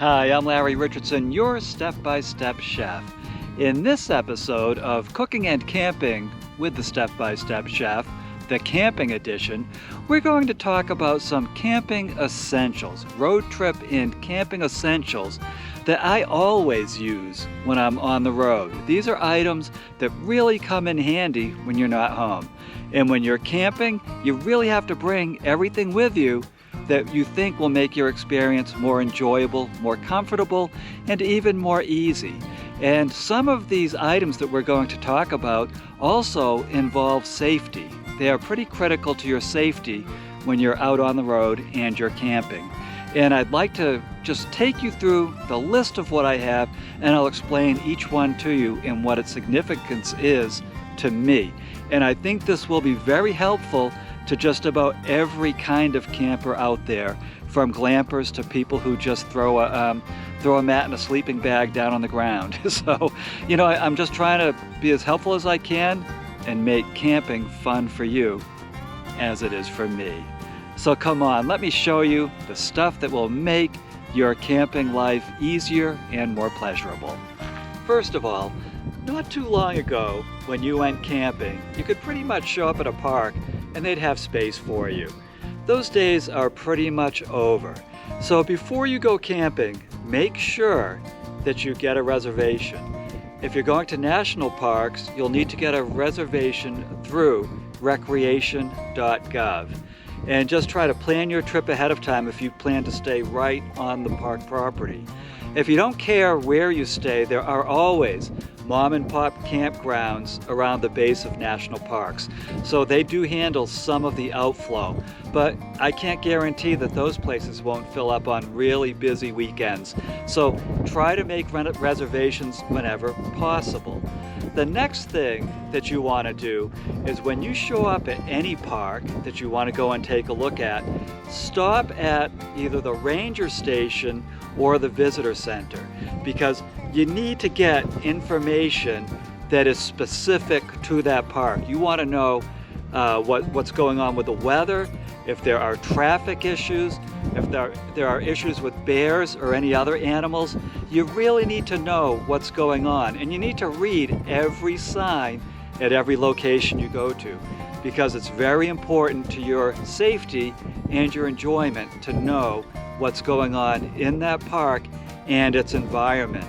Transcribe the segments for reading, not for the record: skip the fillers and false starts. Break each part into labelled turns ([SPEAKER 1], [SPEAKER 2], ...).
[SPEAKER 1] Hi, I'm Larry Richardson, your step-by-step chef. In this episode of Cooking and Camping with the Step-by-Step Chef, the camping edition, we're going to talk about some camping essentials, road trip and camping essentials that I always use when I'm on the road. These are items that really come in handy when you're not home. And when you're camping, you really have to bring everything with you that you think will make your experience more enjoyable, more comfortable, and even more easy. And some of these items that we're going to talk about also involve safety. They are pretty critical to your safety when you're out on the road and you're camping. And I'd like to just take you through the list of what I have, and I'll explain each one to you and what its significance is to me. And I think this will be very helpful to just about every kind of camper out there, from glampers to people who just throw a mat and a sleeping bag down on the ground. So, I'm just trying to be as helpful as I can and make camping fun for you as it is for me. So come on, let me show you the stuff that will make your camping life easier and more pleasurable. First of all, not too long ago, when you went camping, you could pretty much show up at a park and they'd have space for you. Those days are pretty much over. So before you go camping, make sure that you get a reservation. If you're going to national parks, you'll need to get a reservation through recreation.gov. And just try to plan your trip ahead of time if you plan to stay right on the park property. If you don't care where you stay, there are always mom and pop campgrounds around the base of national parks. So they do handle some of the outflow, but I can't guarantee that those places won't fill up on really busy weekends. So try to make reservations whenever possible. The next thing that you want to do is when you show up at any park that you want to go and take a look at, stop at either the ranger station or the visitor center, because you need to get information that is specific to that park. You want to know what's going on with the weather, if there are traffic issues, if there are issues with bears or any other animals. You really need to know what's going on, and you need to read every sign at every location you go to, because it's very important to your safety and your enjoyment to know what's going on in that park and its environment.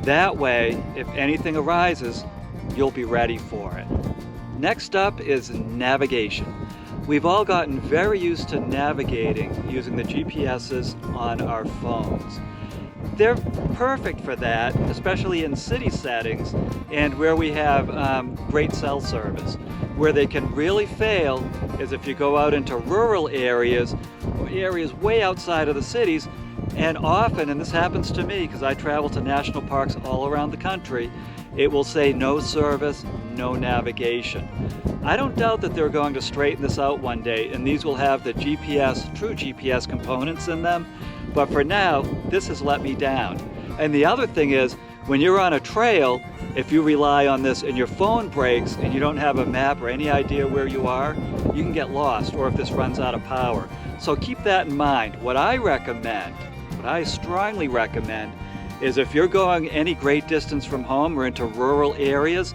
[SPEAKER 1] That way, if anything arises, you'll be ready for it. Next up is navigation. We've all gotten very used to navigating using the GPSs on our phones. They're perfect for that, especially in city settings and where we have great cell service. Where they can really fail is if you go out into rural areas or areas way outside of the cities. And often, and this happens to me because I travel to national parks all around the country, it will say no service, no navigation. I don't doubt that they're going to straighten this out one day, and these will have the true GPS components in them. But for now, this has let me down. And the other thing is, when you're on a trail, if you rely on this and your phone breaks and you don't have a map or any idea where you are, you can get lost, or if this runs out of power. So keep that in mind. What I strongly recommend is if you're going any great distance from home or into rural areas,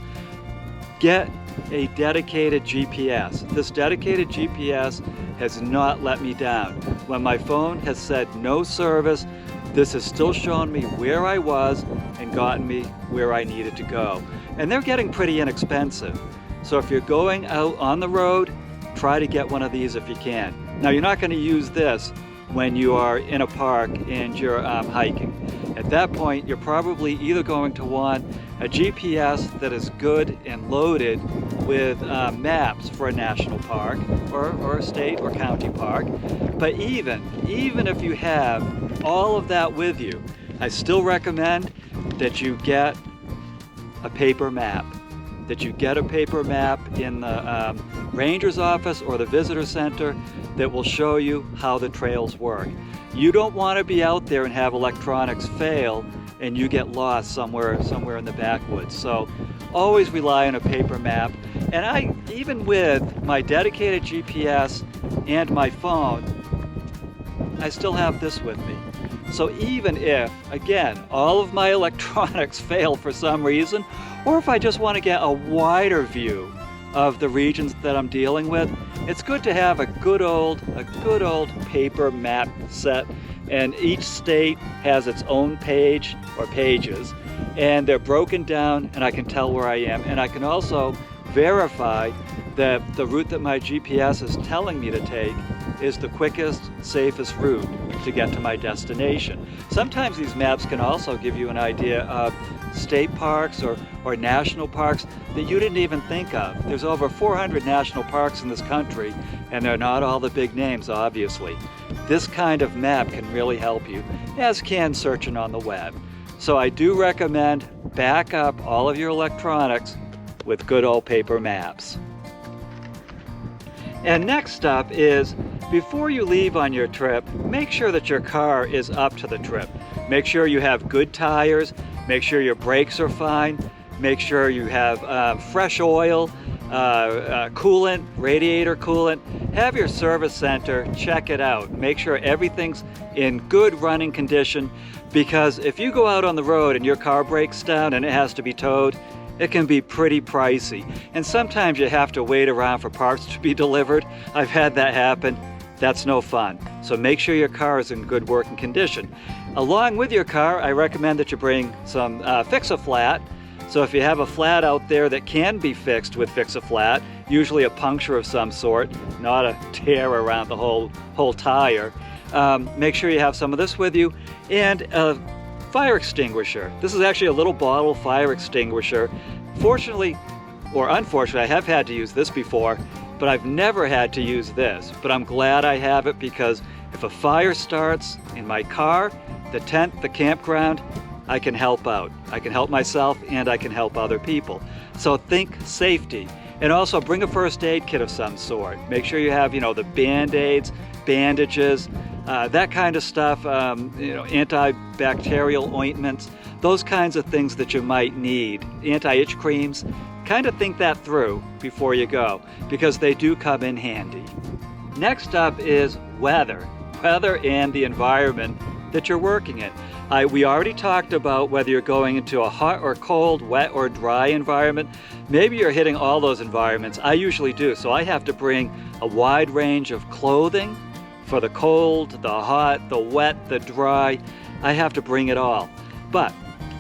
[SPEAKER 1] get a dedicated GPS. This dedicated GPS has not let me down. When my phone has said no service, this has still shown me where I was and gotten me where I needed to go. And they're getting pretty inexpensive. So if you're going out on the road, try to get one of these if you can. Now, you're not going to use this when you are in a park and you're hiking. At that point, you're probably either going to want a GPS that is good and loaded with maps for a national park or a state or county park. But even if you have all of that with you, I still recommend that you get a paper map. That you get a paper map in the ranger's office or the visitor center that will show you how the trails work. You don't want to be out there and have electronics fail and you get lost somewhere in the backwoods. So always rely on a paper map. And even with my dedicated GPS and my phone, I still have this with me. So even if, again, all of my electronics fail for some reason, or if I just want to get a wider view of the regions that I'm dealing with, it's good to have a good old paper map set, and each state has its own page or pages, and they're broken down and I can tell where I am, and I can also verify that the route that my GPS is telling me to take is the quickest, safest route to get to my destination. Sometimes these maps can also give you an idea of state parks or national parks that you didn't even think of. There's over 400 national parks in this country, and they're not all the big names, obviously. This kind of map can really help you, as can searching on the web. So I do recommend back up all of your electronics with good old paper maps. And next up is, before you leave on your trip, make sure that your car is up to the trip. Make sure you have good tires, make sure your brakes are fine, make sure you have fresh oil, coolant, radiator coolant. Have your service center check it out. Make sure everything's in good running condition, because if you go out on the road and your car breaks down and it has to be towed, it can be pretty pricey. And sometimes you have to wait around for parts to be delivered. I've had that happen. That's no fun. So make sure your car is in good working condition. Along with your car, I recommend that you bring some Fix-A-Flat. So if you have a flat out there that can be fixed with Fix-A-Flat, usually a puncture of some sort, not a tear around the whole tire, make sure you have some of this with you, and a fire extinguisher. This is actually a little bottle fire extinguisher. Fortunately, or unfortunately, I have had to use this before, but I've never had to use this. But I'm glad I have it, because if a fire starts in my car, the tent, the campground, I can help out. I can help myself and I can help other people. So think safety. And also bring a first aid kit of some sort. Make sure you have, the Band-Aids, bandages, that kind of stuff, antibacterial ointments, those kinds of things that you might need, anti-itch creams. Kind of think that through before you go, because they do come in handy. Next up is weather and the environment that you're working in. We already talked about whether you're going into a hot or cold, wet or dry environment. Maybe you're hitting all those environments. I usually do, so I have to bring a wide range of clothing for the cold, the hot, the wet, the dry. I have to bring it all. But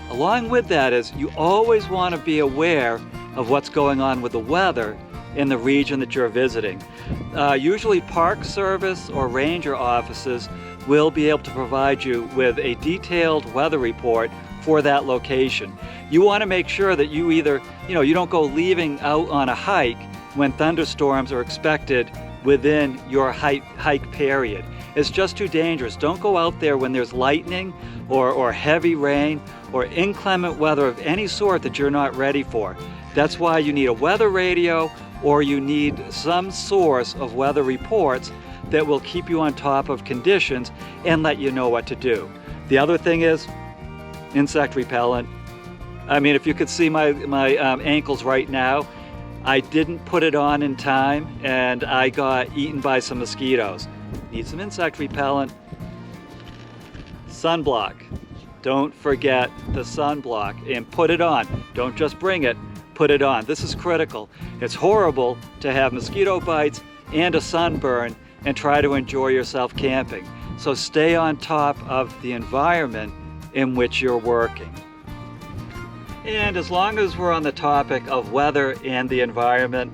[SPEAKER 1] along with that is, you always want to be aware of what's going on with the weather in the region that you're visiting. Usually Park Service or ranger offices will be able to provide you with a detailed weather report for that location. You want to make sure that you either, you don't go leaving out on a hike when thunderstorms are expected within your hike period. It's just too dangerous. Don't go out there when there's lightning or heavy rain or inclement weather of any sort that you're not ready for. That's why you need a weather radio, or you need some source of weather reports that will keep you on top of conditions and let you know what to do. The other thing is insect repellent. I mean, if you could see my ankles right now, I didn't put it on in time and I got eaten by some mosquitoes. Need some insect repellent. Sunblock. Don't forget the sunblock, and put it on. Don't just bring it, put it on. This is critical. It's horrible to have mosquito bites and a sunburn and try to enjoy yourself camping. So stay on top of the environment in which you're working. And as long as we're on the topic of weather and the environment,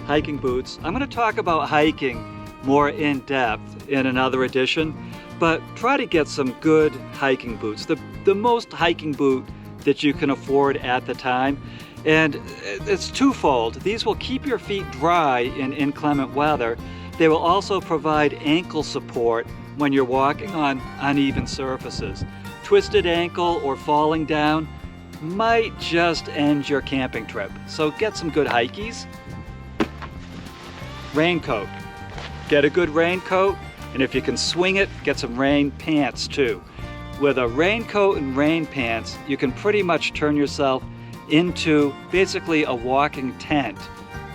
[SPEAKER 1] hiking boots. I'm going to talk about hiking more in depth in another edition, but try to get some good hiking boots. The most hiking boot that you can afford at the time. And it's twofold. These will keep your feet dry in inclement weather. They will also provide ankle support when you're walking on uneven surfaces. Twisted ankle or falling down might just end your camping trip. So get some good hikies. Raincoat. Get a good raincoat, and if you can swing it, get some rain pants too. With a raincoat and rain pants, you can pretty much turn yourself into basically a walking tent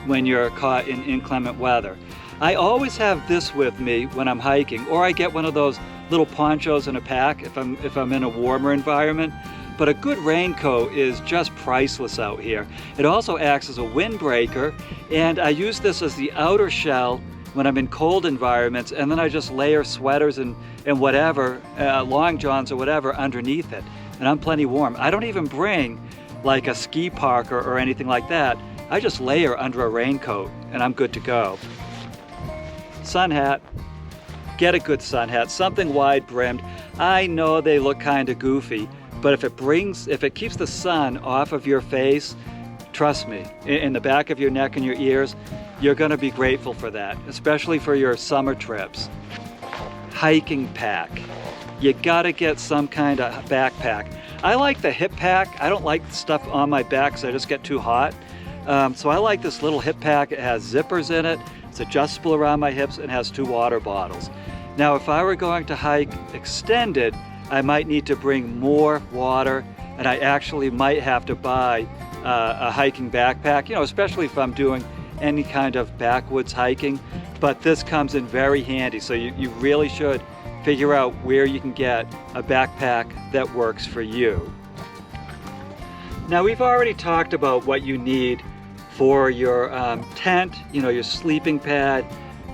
[SPEAKER 1] when you're caught in inclement weather. I always have this with me when I'm hiking, or I get one of those little ponchos in a pack if I'm in a warmer environment. But a good raincoat is just priceless out here. It also acts as a windbreaker, and I use this as the outer shell when I'm in cold environments, and then I just layer sweaters and whatever, long johns or whatever underneath it, and I'm plenty warm. I don't even bring like a ski parka or anything like that. I just layer under a raincoat and I'm good to go. Sun hat. Get a good sun hat, something wide brimmed. I know they look kind of goofy, but if it keeps the sun off of your face, trust me, in the back of your neck and your ears, you're going to be grateful for that, especially for your summer trips. Hiking pack. You got to get some kind of backpack. I like the hip pack. I don't like stuff on my back because I just get too hot. So I like this little hip pack. It has zippers in it. It's adjustable around my hips and has 2 water bottles. Now, if I were going to hike extended, I might need to bring more water, and I actually might have to buy a hiking backpack, especially if I'm doing any kind of backwoods hiking. But this comes in very handy, so you really should figure out where you can get a backpack that works for you. Now, we've already talked about what you need for your tent, your sleeping pad,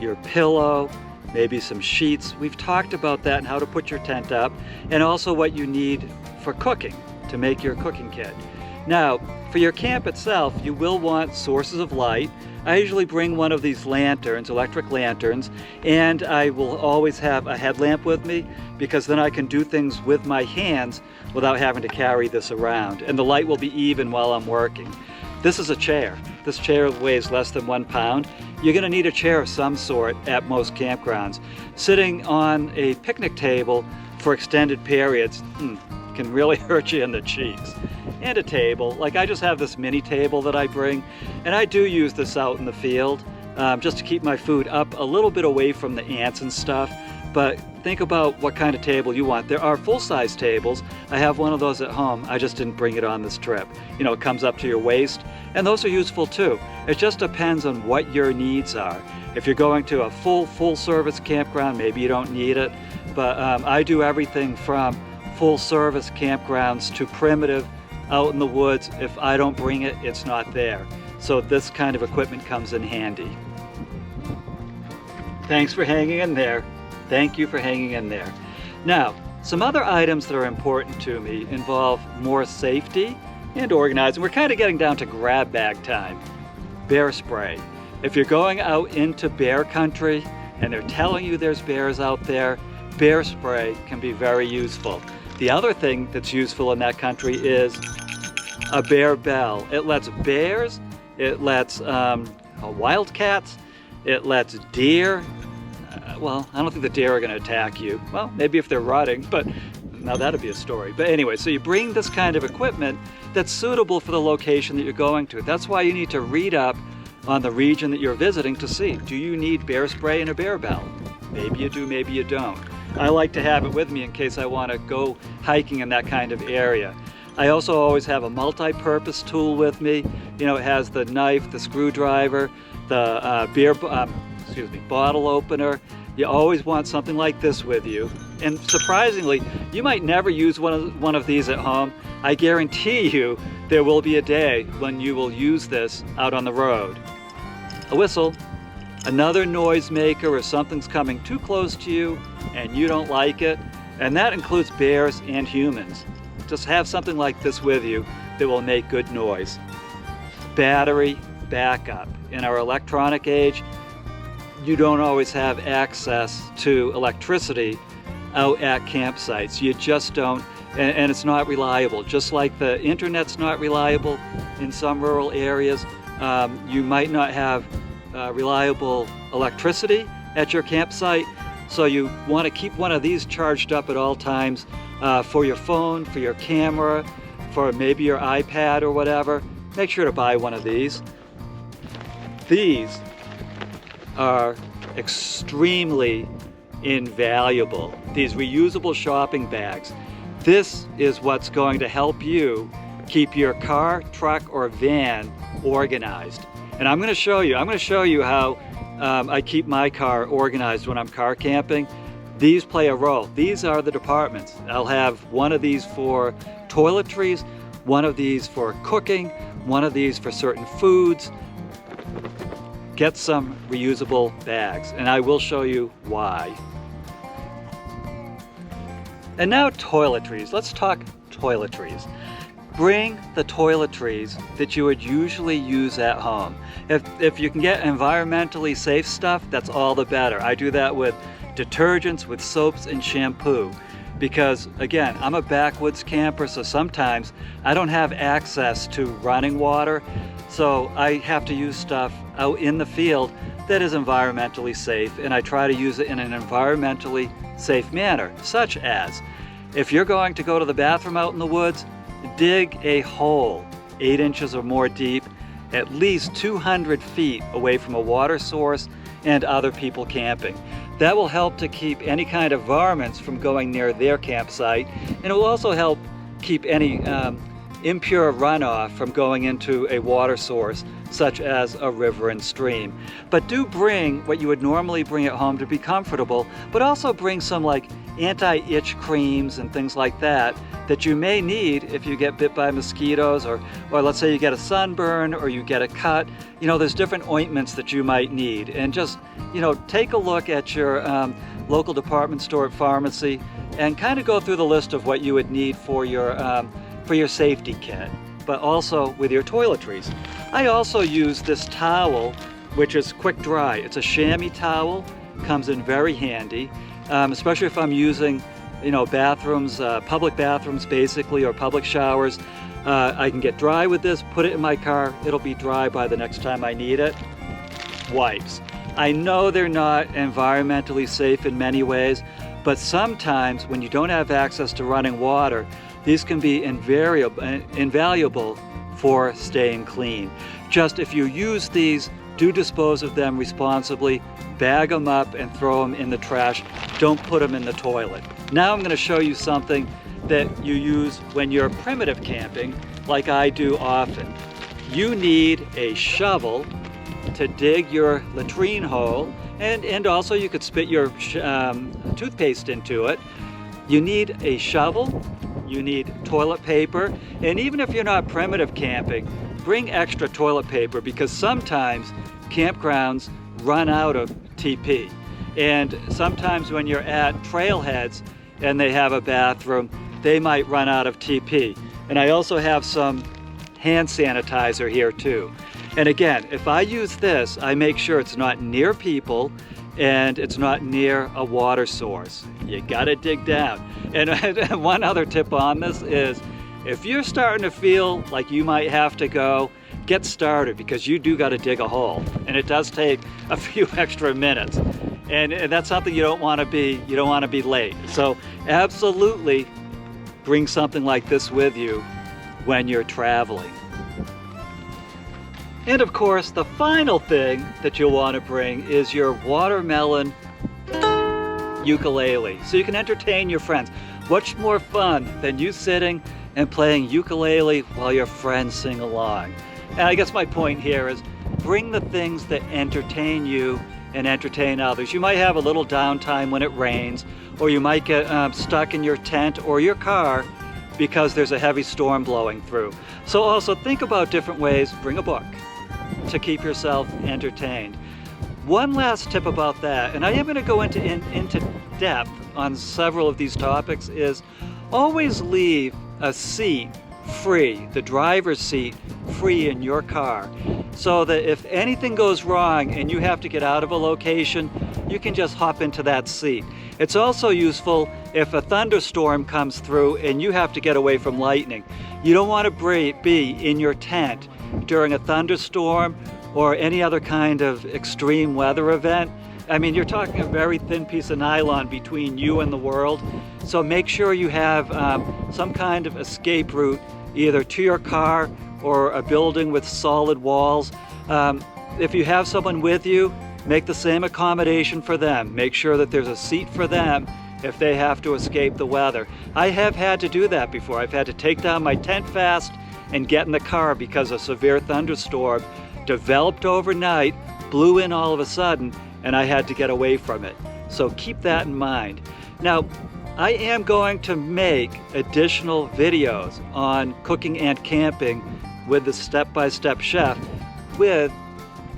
[SPEAKER 1] your pillow, maybe some sheets. We've talked about that and how to put your tent up, and also what you need for cooking to make your cooking kit. Now, for your camp itself, you will want sources of light. I usually bring one of these lanterns, electric lanterns, and I will always have a headlamp with me because then I can do things with my hands without having to carry this around, and the light will be even while I'm working. This is a chair. This chair weighs less than 1 pound. You're going to need a chair of some sort at most campgrounds. Sitting on a picnic table for extended periods can really hurt you in the cheeks. And a table. Like, I just have this mini table that I bring, and I do use this out in the field just to keep my food up a little bit away from the ants and stuff. But think about what kind of table you want. There are full-size tables. I have one of those at home. I just didn't bring it on this trip. It comes up to your waist, and those are useful too. It just depends on what your needs are. If you're going to a full-service campground, maybe you don't need it. But I do everything from full-service campgrounds to primitive out in the woods. If I don't bring it, it's not there. So this kind of equipment comes in handy. Thanks for hanging in there. Thank you for hanging in there. Now, some other items that are important to me involve more safety and organizing. We're kind of getting down to grab bag time. Bear spray. If you're going out into bear country and they're telling you there's bears out there, bear spray can be very useful. The other thing that's useful in that country is a bear bell. It lets bears, it lets wildcats, it lets deer. Well, I don't think the deer are going to attack you. Well, maybe if they're rotting, but now that'd be a story. But anyway, so you bring this kind of equipment that's suitable for the location that you're going to. That's why you need to read up on the region that you're visiting to see, do you need bear spray and a bear bell? Maybe you do, maybe you don't. I like to have it with me in case I want to go hiking in that kind of area. I also always have a multi-purpose tool with me. It has the knife, the screwdriver, the bottle opener. You always want something like this with you. And surprisingly, you might never use one of these at home. I guarantee you there will be a day when you will use this out on the road. A whistle, another noise maker if something's coming too close to you and you don't like it, and that includes bears and humans. Just have something like this with you that will make good noise. Battery backup. In our electronic age, you don't always have access to electricity out at campsites. You just don't, and it's not reliable. Just like the internet's not reliable in some rural areas, you might not have reliable electricity at your campsite, so you want to keep one of these charged up at all times for your phone, for your camera, for maybe your iPad or whatever. Make sure to buy one of these. These are extremely invaluable. These reusable shopping bags. This is what's going to help you keep your car, truck, or van organized. And I'm going to show you how I keep my car organized when I'm car camping. these play a role. These are the departments. I'll have one of these for toiletries, one of these for cooking, one of these for certain foods. Get some reusable bags, and I will show you why. And now toiletries. Let's talk toiletries. Bring the toiletries that you would usually use at home. If you can get environmentally safe stuff, that's all the better. I do that with detergents, with soaps and shampoo. Because again, I'm a backwoods camper, so sometimes I don't have access to running water. So I have to use stuff out in the field that is environmentally safe, and I try to use it in an environmentally safe manner, such as if you're going to go to the bathroom out in the woods, dig a hole 8 inches or more deep, at least 200 feet away from a water source and other people camping. That will help to keep any kind of varmints from going near their campsite, and it will also help keep any impure runoff from going into a water source such as a river and stream. But do bring what you would normally bring at home to be comfortable, but also bring some like anti-itch creams and things like that that you may need if you get bit by mosquitoes, or let's say you get a sunburn or you get a cut. You know, there's different ointments that you might need. And just, you know, take a look at your local department store, pharmacy, and kind of go through the list of what you would need for your safety kit, but also with your toiletries. I also use this towel, which is quick dry. It's a chamois towel, comes in very handy, especially if I'm using, you know, bathrooms, public bathrooms basically, or public showers. I can get dry with this, put it in my car, it'll be dry by the next time I need it. Wipes. I know they're not environmentally safe in many ways, but sometimes when you don't have access to running water, these can be invaluable for staying clean. Just if you use these, do dispose of them responsibly, bag them up and throw them in the trash. Don't put them in the toilet. Now I'm going to show you something that you use when you're primitive camping, like I do often. You need a shovel to dig your latrine hole, and also you could spit your toothpaste into it. You need a shovel, you need toilet paper, and even if you're not primitive camping, bring extra toilet paper, because sometimes campgrounds run out of TP. And sometimes when you're at trailheads and they have a bathroom, they might run out of TP. And I also have some hand sanitizer here too. And again, if I use this, I make sure it's not near people and it's not near a water source. You gotta dig down. And one other tip on this is, if you're starting to feel like you might have to go, get started, because you do gotta dig a hole. And it does take a few extra minutes. And that's something you don't wanna be late. So absolutely bring something like this with you when you're traveling. And of course, the final thing that you'll want to bring is your watermelon ukulele, so you can entertain your friends. What's more fun than you sitting and playing ukulele while your friends sing along? And I guess my point here is, bring the things that entertain you and entertain others. You might have a little downtime when it rains, or you might get stuck in your tent or your car because there's a heavy storm blowing through. So also think about different ways. Bring a book to keep yourself entertained. One last tip about that, and I am going to go into depth on several of these topics, is always leave a seat free, the driver's seat free in your car, so that if anything goes wrong and you have to get out of a location, you can just hop into that seat. It's also useful if a thunderstorm comes through and you have to get away from lightning. You don't want to be in your tent during a thunderstorm or any other kind of extreme weather event. I mean, you're talking a very thin piece of nylon between you and the world. So make sure you have some kind of escape route, either to your car or a building with solid walls. If you have someone with you, make the same accommodation for them. Make sure that there's a seat for them if they have to escape the weather. I have had to do that before. I've had to take down my tent fast and get in the car because a severe thunderstorm developed overnight, blew in all of a sudden, and I had to get away from it. So keep that in mind. Now, I am going to make additional videos on cooking and camping with the step-by-step chef with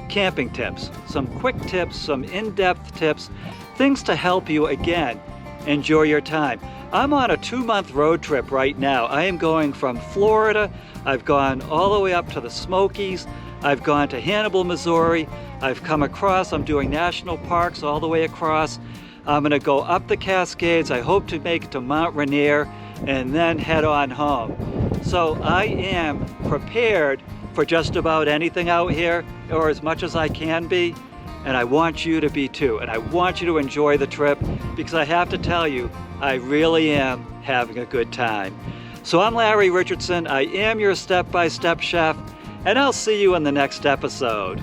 [SPEAKER 1] camping tips, some quick tips, some in-depth tips, things to help you, again, enjoy your time. I'm on a 2-month road trip right now. I am going from Florida. I've gone all the way up to the Smokies. I've gone to Hannibal, Missouri. I've come across, I'm doing national parks all the way across. I'm gonna go up the Cascades. I hope to make it to Mount Rainier and then head on home. So I am prepared for just about anything out here, or as much as I can be, and I want you to be too. And I want you to enjoy the trip, because I have to tell you, I really am having a good time. So I'm Larry Richardson. I am your step-by-step chef, and I'll see you in the next episode.